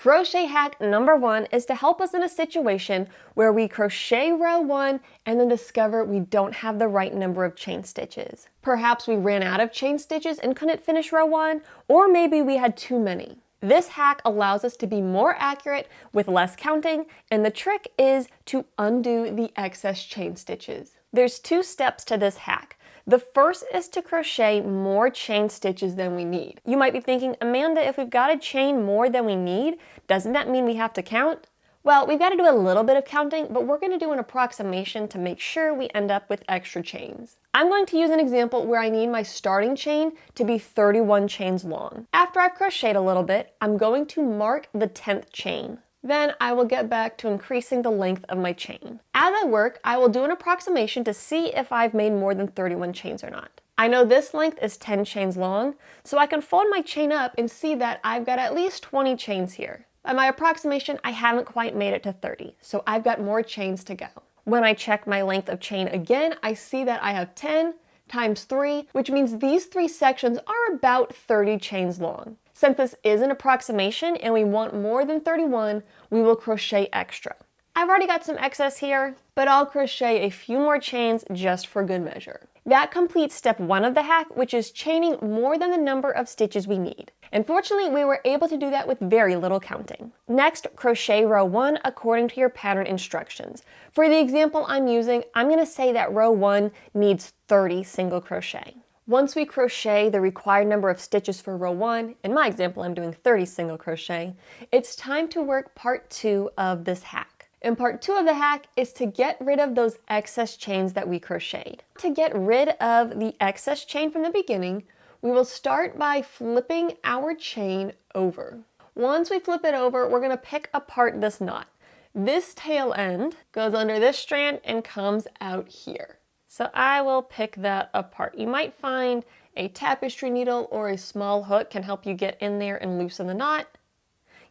Crochet hack number 1 is to help us in a situation where we crochet row 1 and then discover we don't have the right number of chain stitches. Perhaps we ran out of chain stitches and couldn't finish row 1, or maybe we had too many. This hack allows us to be more accurate with less counting, and the trick is to undo the excess chain stitches. There's 2 steps to this hack. The first is to crochet more chain stitches than we need. You might be thinking, Amanda, if we've got to chain more than we need, doesn't that mean we have to count? Well, we've got to do a little bit of counting, but we're going to do an approximation to make sure we end up with extra chains. I'm going to use an example where I need my starting chain to be 31 chains long. After I've crocheted a little bit, I'm going to mark the 10th chain. Then I will get back to increasing the length of my chain. As I work, I will do an approximation to see if I've made more than 31 chains or not. I know this length is 10 chains long, so I can fold my chain up and see that I've got at least 20 chains here. By my approximation, I haven't quite made it to 30, so I've got more chains to go. When I check my length of chain again, I see that I have 10 times 3, which means these 3 sections are about 30 chains long. Since this is an approximation and we want more than 31, we will crochet extra. I've already got some excess here, but I'll crochet a few more chains just for good measure. That completes step 1 of the hack, which is chaining more than the number of stitches we need. And fortunately, we were able to do that with very little counting. Next, crochet row 1 according to your pattern instructions. For the example I'm using, I'm going to say that row 1 needs 30 single crochet. Once we crochet the required number of stitches for row 1, in my example I'm doing 30 single crochet, it's time to work part 2 of this hack. And part 2 of the hack is to get rid of those excess chains that we crocheted. To get rid of the excess chain from the beginning, we will start by flipping our chain over. Once we flip it over, we're going to pick apart this knot. This tail end goes under this strand and comes out here. So I will pick that apart. You might find a tapestry needle or a small hook can help you get in there and loosen the knot.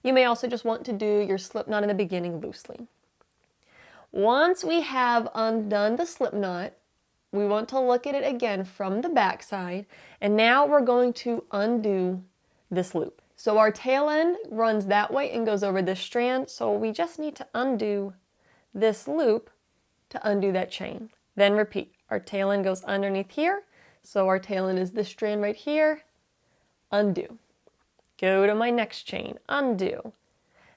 You may also just want to do your slip knot in the beginning loosely. Once we have undone the slip knot, we want to look at it again from the back side, and now we're going to undo this loop. So our tail end runs that way and goes over this strand, so we just need to undo this loop to undo that chain. Then repeat. Our tail end goes underneath here, so our tail end is this strand right here, undo. Go to my next chain, undo.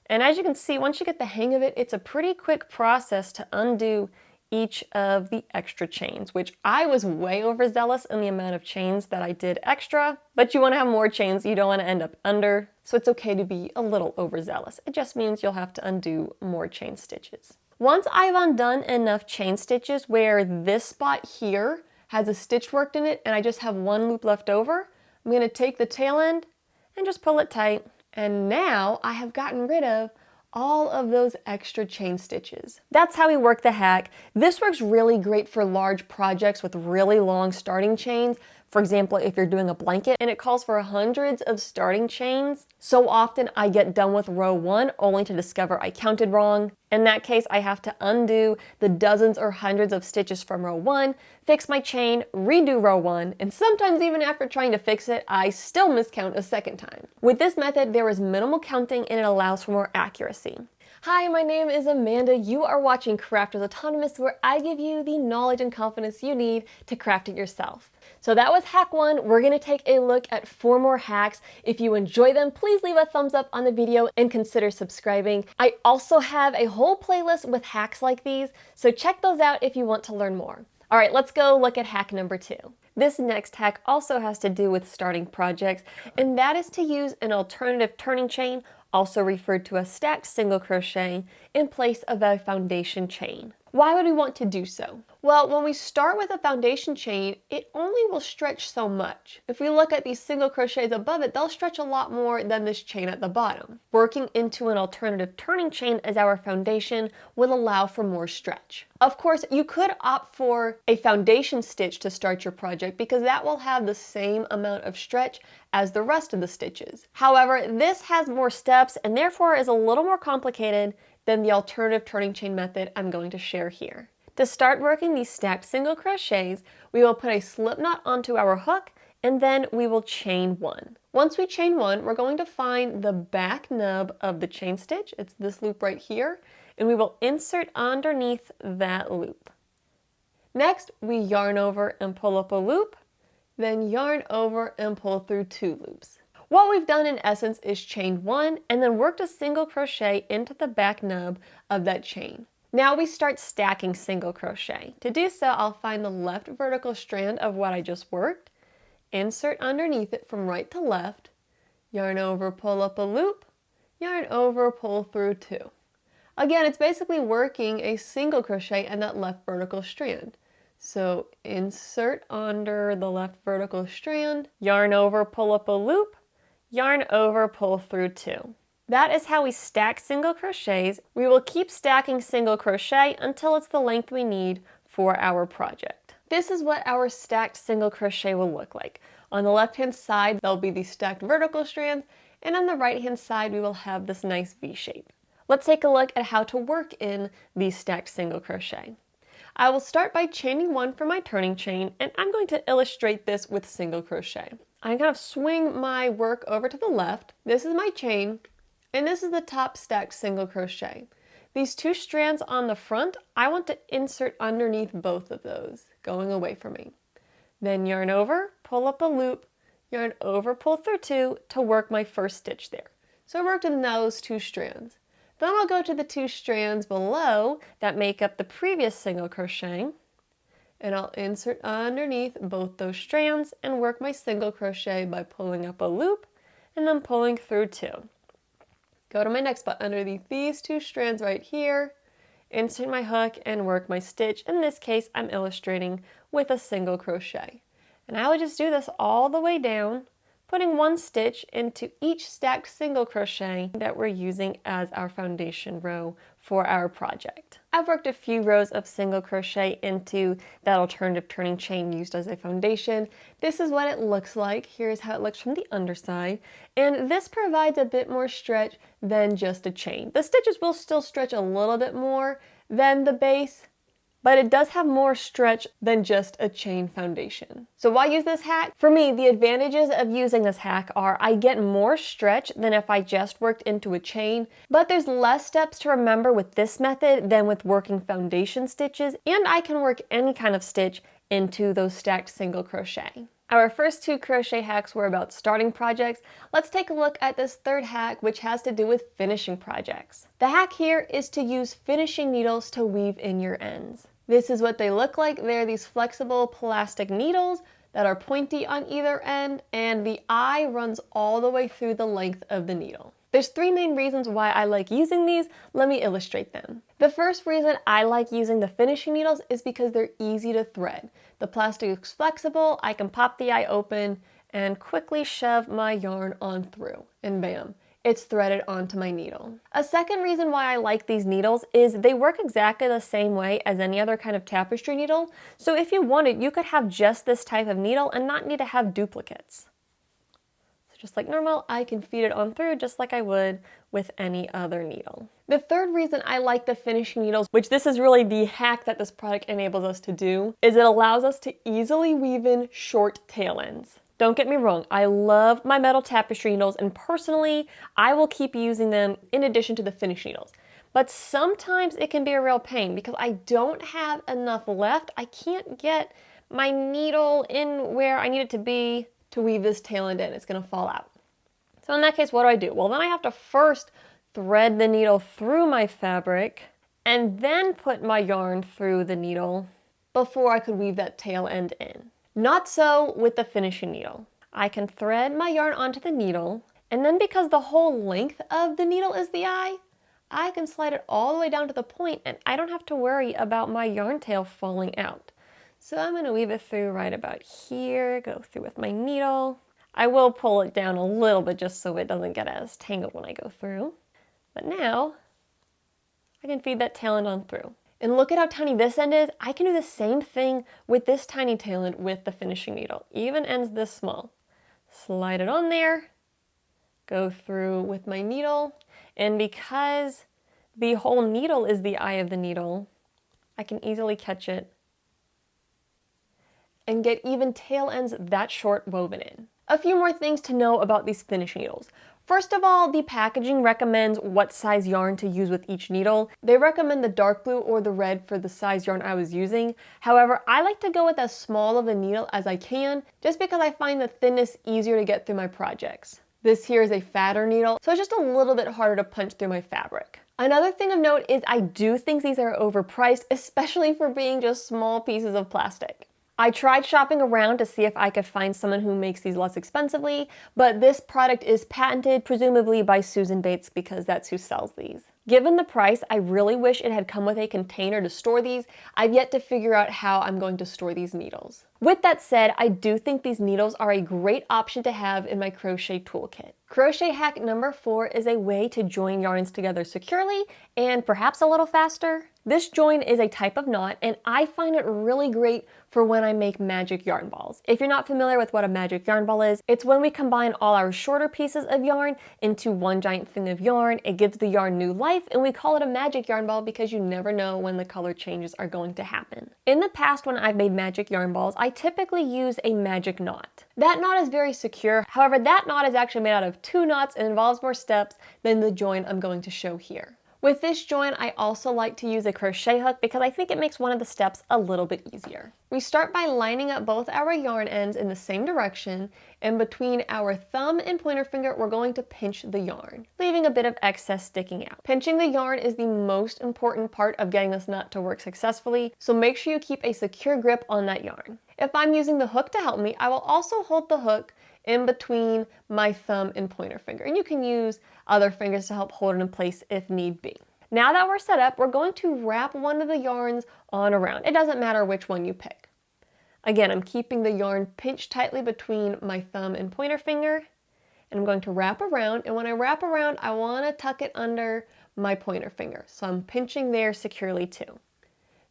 And as you can see, once you get the hang of it, it's a pretty quick process to undo each of the extra chains, which I was way overzealous in the amount of chains that I did extra, but you want to have more chains, you don't want to end up under, so it's okay to be a little overzealous. It just means you'll have to undo more chain stitches. Once I've undone enough chain stitches where this spot here has a stitch worked in it and I just have one loop left over, I'm going to take the tail end and just pull it tight. And now I have gotten rid of all of those extra chain stitches. That's how we work the hack. This works really great for large projects with really long starting chains. For example, if you're doing a blanket and it calls for hundreds of starting chains, so often I get done with row 1 only to discover I counted wrong. In that case, I have to undo the dozens or hundreds of stitches from row 1, fix my chain, redo row 1, and sometimes even after trying to fix it, I still miscount a second time. With this method, there is minimal counting and it allows for more accuracy. Hi, my name is Amanda. You are watching Crafters Autonomous, where I give you the knowledge and confidence you need to craft it yourself. So that was hack 1. We're going to take a look at 4 more hacks. If you enjoy them, please leave a thumbs up on the video and consider subscribing. I also have a whole playlist with hacks like these, so check those out if you want to learn more. All right, let's go look at hack number 2. This next hack also has to do with starting projects, and that is to use an alternative turning chain, also referred to as stacked single crochet, in place of a foundation chain. Why would we want to do so? Well, when we start with a foundation chain, it only will stretch so much. If we look at these single crochets above it, they'll stretch a lot more than this chain at the bottom. Working into an alternative turning chain as our foundation will allow for more stretch. Of course, you could opt for a foundation stitch to start your project because that will have the same amount of stretch as the rest of the stitches. However, this has more steps and therefore is a little more complicated than the alternative turning chain method I'm going to share here. To start working these stacked single crochets, we will put a slip knot onto our hook and then we will chain one. Once we chain one, we're going to find the back nub of the chain stitch. It's this loop right here, and we will insert underneath that loop. Next, we yarn over and pull up a loop, then yarn over and pull through 2 loops. What we've done in essence is chain one and then worked a single crochet into the back nub of that chain. Now we start stacking single crochet. To do so, I'll find the left vertical strand of what I just worked, insert underneath it from right to left, yarn over, pull up a loop, yarn over, pull through 2. Again, it's basically working a single crochet in that left vertical strand. So insert under the left vertical strand, yarn over, pull up a loop, yarn over, pull through 2. That is how we stack single crochets. We will keep stacking single crochet until it's the length we need for our project. This is what our stacked single crochet will look like. On the left hand side, there'll be the stacked vertical strands, and on the right hand side, we will have this nice V shape. Let's take a look at how to work in the stacked single crochet. I will start by chaining one for my turning chain, and I'm going to illustrate this with single crochet. I'm going to swing my work over to the left. This is my chain, and this is the top stacked single crochet. These 2 strands on the front, I want to insert underneath both of those, going away from me. Then yarn over, pull up a loop, yarn over, pull through 2 to work my first stitch there. So I worked in those 2 strands. Then I'll go to the 2 strands below that make up the previous single crochet, and I'll insert underneath both those strands and work my single crochet by pulling up a loop and then pulling through 2. Go to my next spot underneath these 2 strands right here, insert my hook and work my stitch. In this case, I'm illustrating with a single crochet. And I would just do this all the way down, putting 1 stitch into each stacked single crochet that we're using as our foundation row for our project. I've worked a few rows of single crochet into that alternative turning chain used as a foundation. This is what it looks like. Here's how it looks from the underside. And this provides a bit more stretch than just a chain. The stitches will still stretch a little bit more than the base, but it does have more stretch than just a chain foundation. So why use this hack? For me, the advantages of using this hack are I get more stretch than if I just worked into a chain, but there's less steps to remember with this method than with working foundation stitches, and I can work any kind of stitch into those stacked single crochet. Our first 2 crochet hacks were about starting projects. Let's take a look at this third hack, which has to do with finishing projects. The hack here is to use finishing needles to weave in your ends. This is what they look like. They're these flexible plastic needles that are pointy on either end, and the eye runs all the way through the length of the needle. There's 3 main reasons why I like using these. Let me illustrate them. The first reason I like using the finishing needles is because they're easy to thread. The plastic is flexible, I can pop the eye open and quickly shove my yarn on through, and bam, it's threaded onto my needle. A second reason why I like these needles is they work exactly the same way as any other kind of tapestry needle, so if you wanted, you could have just this type of needle and not need to have duplicates. Just like normal, I can feed it on through just like I would with any other needle. The third reason I like the finishing needles, which this is really the hack that this product enables us to do, is it allows us to easily weave in short tail ends. Don't get me wrong, I love my metal tapestry needles, and personally, I will keep using them in addition to the finishing needles. But sometimes it can be a real pain because I don't have enough left. I can't get my needle in where I need it to be to weave this tail end in. It's going to fall out. So in that case, what do? Well, then I have to first thread the needle through my fabric and then put my yarn through the needle before I could weave that tail end in. Not so with the finishing needle. I can thread my yarn onto the needle, and then because the whole length of the needle is the eye, I can slide it all the way down to the point and I don't have to worry about my yarn tail falling out. So I'm going to weave it through right about here, go through with my needle. I will pull it down a little bit just so it doesn't get as tangled when I go through. But now I can feed that tail end on through. And look at how tiny this end is. I can do the same thing with this tiny tail end with the finishing needle. Even ends this small. Slide it on there, go through with my needle, and because the whole needle is the eye of the needle, I can easily catch it and get even tail ends that short woven in. A few more things to know about these finish needles. First of all, the packaging recommends what size yarn to use with each needle. They recommend the dark blue or the red for the size yarn I was using. However, I like to go with as small of a needle as I can, just because I find the thinness easier to get through my projects. This here is a fatter needle, so it's just a little bit harder to punch through my fabric. Another thing of note is I do think these are overpriced, especially for being just small pieces of plastic. I tried shopping around to see if I could find someone who makes these less expensively, but this product is patented, presumably by Susan Bates, because that's who sells these. Given the price, I really wish it had come with a container to store these. I've yet to figure out how I'm going to store these needles. With that said, I do think these needles are a great option to have in my crochet toolkit. Crochet hack number 4 is a way to join yarns together securely and perhaps a little faster. This join is a type of knot, and I find it really great for when I make magic yarn balls. If you're not familiar with what a magic yarn ball is, it's when we combine all our shorter pieces of yarn into one giant thing of yarn. It gives the yarn new life, and we call it a magic yarn ball because you never know when the color changes are going to happen. In the past, when I've made magic yarn balls, I typically use a magic knot. That knot is very secure. However, that knot is actually made out of 2 knots and involves more steps than the join I'm going to show here. With this join, I also like to use a crochet hook because I think it makes one of the steps a little bit easier. We start by lining up both our yarn ends in the same direction, and between our thumb and pointer finger, we're going to pinch the yarn, leaving a bit of excess sticking out. Pinching the yarn is the most important part of getting this knot to work successfully, so make sure you keep a secure grip on that yarn. If I'm using the hook to help me, I will also hold the hook in between my thumb and pointer finger, and you can use other fingers to help hold it in place if need be. Now that we're set up, we're going to wrap one of the yarns on around. It doesn't matter which one you pick. Again, I'm keeping the yarn pinched tightly between my thumb and pointer finger, and I'm going to wrap around, and when I wrap around, I want to tuck it under my pointer finger, so I'm pinching there securely too.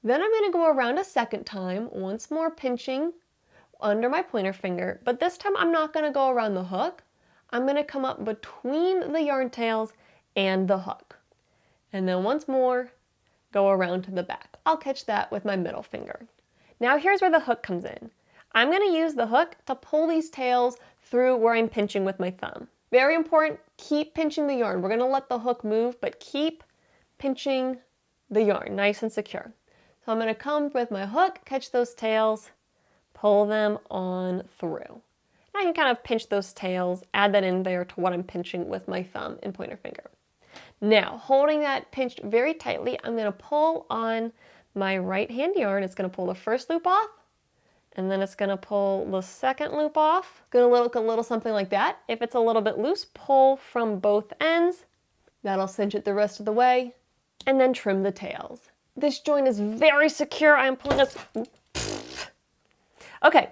Then I'm going to go around a second time, once more pinching under my pointer finger, but this time I'm not going to go around the hook. I'm going to come up between the yarn tails and the hook. And then once more, go around to the back. I'll catch that with my middle finger. Now here's where the hook comes in. I'm going to use the hook to pull these tails through where I'm pinching with my thumb. Very important, keep pinching the yarn. We're going to let the hook move, but keep pinching the yarn nice and secure. So I'm going to come with my hook, catch those tails, pull them on through. I can kind of pinch those tails, add that in there to what I'm pinching with my thumb and pointer finger. Now, holding that pinched very tightly, I'm going to pull on my right hand yarn. It's going to pull the first loop off, and then it's going to pull the second loop off. It's going to look a little something like that. If it's a little bit loose, pull from both ends. That'll cinch it the rest of the way, and then trim the tails. This join is very secure. I am pulling this. Okay,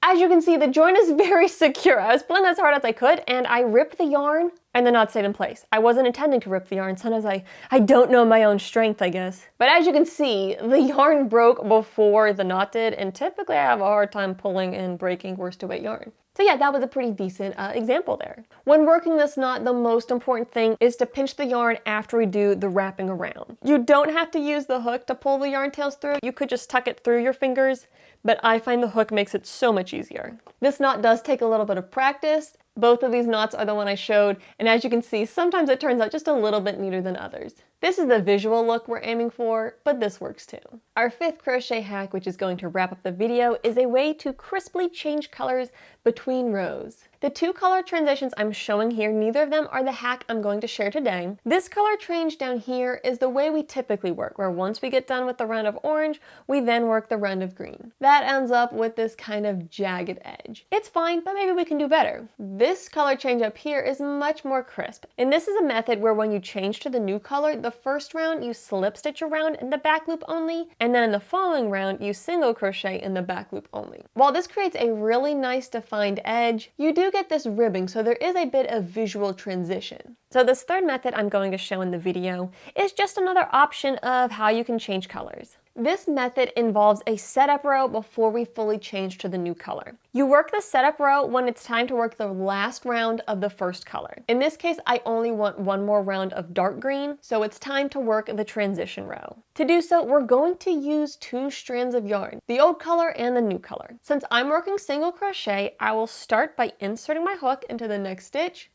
as you can see, the join is very secure. I was pulling as hard as I could, and I ripped the yarn, and the knot stayed in place. I wasn't intending to rip the yarn. Sometimes I don't know my own strength, I guess. But as you can see, the yarn broke before the knot did, and typically I have a hard time pulling and breaking worsted weight yarn. So yeah, that was a pretty decent example there. When working this knot, the most important thing is to pinch the yarn after we do the wrapping around. You don't have to use the hook to pull the yarn tails through. You could just tuck it through your fingers, but I find the hook makes it so much easier. This knot does take a little bit of practice. Both of these knots are the one I showed, and as you can see, sometimes it turns out just a little bit neater than others. This is the visual look we're aiming for, but this works too. Our 5th crochet hack, which is going to wrap up the video, is a way to crisply change colors between rows. The 2 color transitions I'm showing here, neither of them are the hack I'm going to share today. This color change down here is the way we typically work, where once we get done with the round of orange, we then work the round of green. That ends up with this kind of jagged edge. It's fine, but maybe we can do better. This color change up here is much more crisp, and this is a method where when you change to the new color, the first round you slip stitch around in the back loop only, and then in the following round you single crochet in the back loop only. While this creates a really nice defined edge, you do get this ribbing, so there is a bit of visual transition. So this 3rd method I'm going to show in the video is just another option of how you can change colors. This method involves a setup row before we fully change to the new color. You work the setup row when it's time to work the last round of the first color. In this case, I only want one more round of dark green, so it's time to work the transition row. To do so, we're going to use 2 strands of yarn, the old color and the new color. Since I'm working single crochet, I will start by inserting my hook into the next stitch,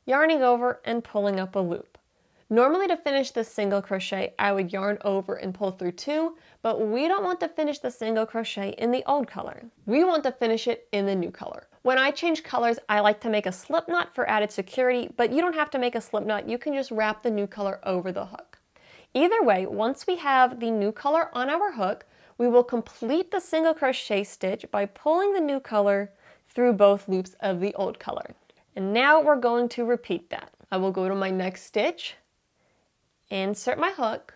yarning over and pulling up a loop. Normally to finish this single crochet, I would yarn over and pull through 2, but we don't want to finish the single crochet in the old color. We want to finish it in the new color. When I change colors, I like to make a slip knot for added security, but you don't have to make a slip knot. You can just wrap the new color over the hook. Either way, once we have the new color on our hook, we will complete the single crochet stitch by pulling the new color through both loops of the old color. And now we're going to repeat that. I will go to my next stitch, insert my hook,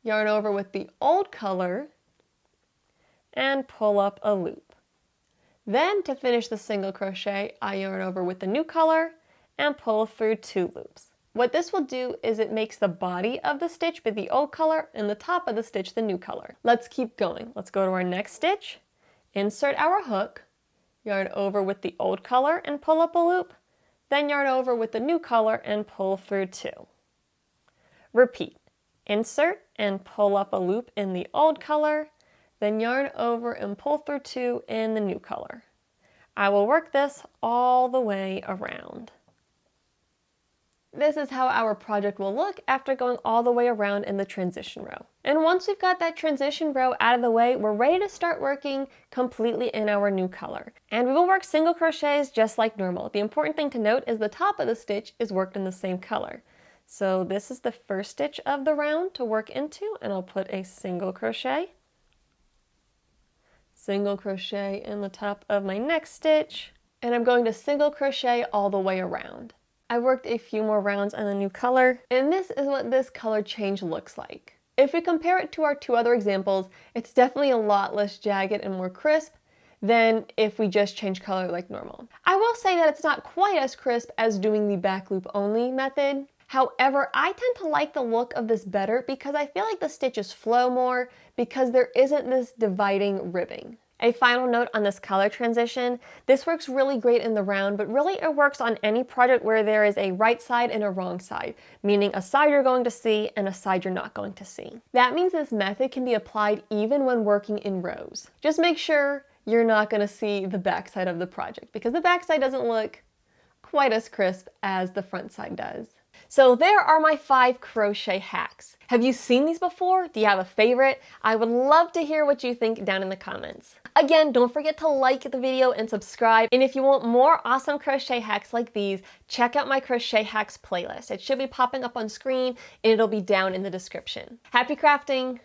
yarn over with the old color, and pull up a loop. Then to finish the single crochet, I yarn over with the new color and pull through 2 loops. What this will do is it makes the body of the stitch be the old color and the top of the stitch the new color. Let's keep going. Let's go to our next stitch, insert our hook, yarn over with the old color and pull up a loop, then yarn over with the new color and pull through 2. Repeat. Insert and pull up a loop in the old color, then yarn over and pull through 2 in the new color. I will work this all the way around. This is how our project will look after going all the way around in the transition row. And once we've got that transition row out of the way, we're ready to start working completely in our new color. And we will work single crochets just like normal. The important thing to note is the top of the stitch is worked in the same color. So this is the first stitch of the round to work into, and I'll put a single crochet in the top of my next stitch, and I'm going to single crochet all the way around. I worked a few more rounds on the new color, and this is what this color change looks like. If we compare it to our 2 other examples, it's definitely a lot less jagged and more crisp than if we just change color like normal. I will say that it's not quite as crisp as doing the back loop only method. However, I tend to like the look of this better because I feel like the stitches flow more because there isn't this dividing ribbing. A final note on this color transition, this works really great in the round, but really it works on any project where there is a right side and a wrong side, meaning a side you're going to see and a side you're not going to see. That means this method can be applied even when working in rows. Just make sure you're not going to see the back side of the project because the back side doesn't look quite as crisp as the front side does. So there are my 5 crochet hacks. Have you seen these before? Do you have a favorite? I would love to hear what you think down in the comments. Again, don't forget to like the video and subscribe. And if you want more awesome crochet hacks like these, check out my crochet hacks playlist. It should be popping up on screen and it'll be down in the description. Happy crafting!